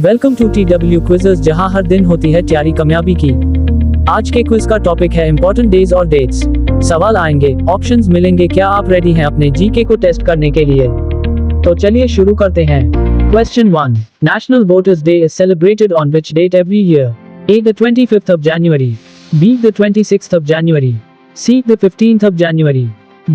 Welcome to TW quizzes, जहां हर दिन होती है तैयारी कामयाबी की। आज के क्विज का टॉपिक है इंपॉर्टेंट डेज और डेट्स। सवाल आएंगे, ऑप्शंस मिलेंगे। क्या आप रेडी हैं अपने जीके को टेस्ट करने के लिए? तो चलिए शुरू करते हैं। Question 1, national voters day is celebrated on which date every year? A, the 25th of January, B, the 26th of January, C, the 15th of January,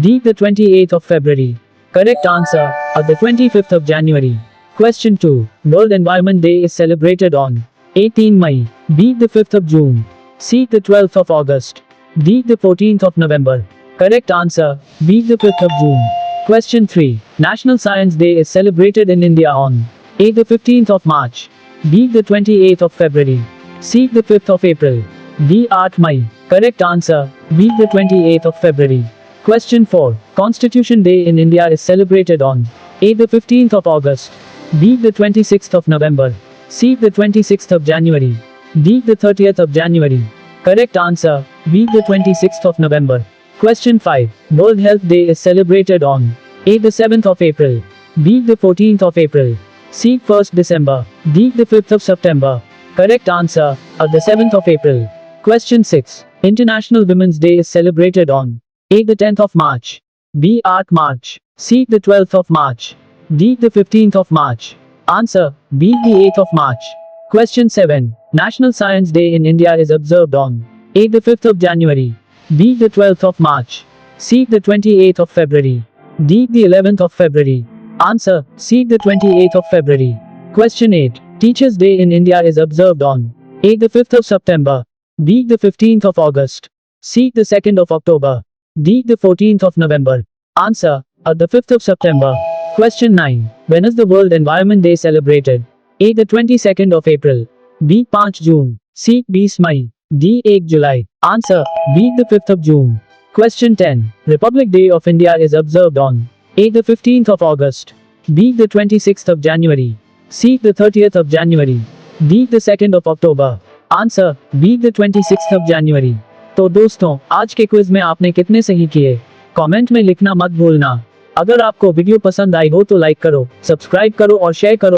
D, the 28th of February. Correct answer, the 25th of January. Question 2, World Environment Day is celebrated on 18 May, B, the 5th of June, C, the 12th of August, D, the 14th of November. Correct answer, B, the 5th of June. Question 3, National Science Day is celebrated in India on A, the 15th of March, B, the 28th of February, C, the 5th of April, D, 8 May. Correct answer, B, the 28th of February. Question 4, Constitution Day in India is celebrated on A, the 15th of August, B, the 26th of November, C, the 26th of January, D, the 30th of January. Correct answer, B, the 26th of November. Question 5, World Health Day is celebrated on A, the 7th of April, B, the 14th of April, C, 1st December, D, the 5th of September. Correct answer, the 7th of April. Question 6, International Women's Day is celebrated on A, the 10th of March, B, 8 March, C, the 12th of March, D, the 15th of March. Answer, B, the 8th of March. Question 7, National Science Day in India is observed on A, the 5th of January, B, the 12th of March, C, the 28th of February, D, the 11th of February. Answer, C, the 28th of February. Question 8, Teachers' Day in India is observed on A, the 5th of September, B, the 15th of August, C, the 2nd of October, D, the 14th of November. Answer, the 5th of September. Question 9, When is the World Environment Day celebrated? A, the 22nd of April, B, 5 June, C, 20 May, D, 1 July. Answer, B, the 5th of June. Question 10, Republic Day of India is observed on A, the 15th of August, B, the 26th of January, C, the 30th of January, D, the 2nd of October. Answer, B, the 26th of January. तो दोस्तों, आज के quiz में आपने कितने सही किए? Comment में लिखना मत भूलना। अगर आपको वीडियो पसंद आई हो तो लाइक करो, सब्सक्राइब करो और शेयर करो।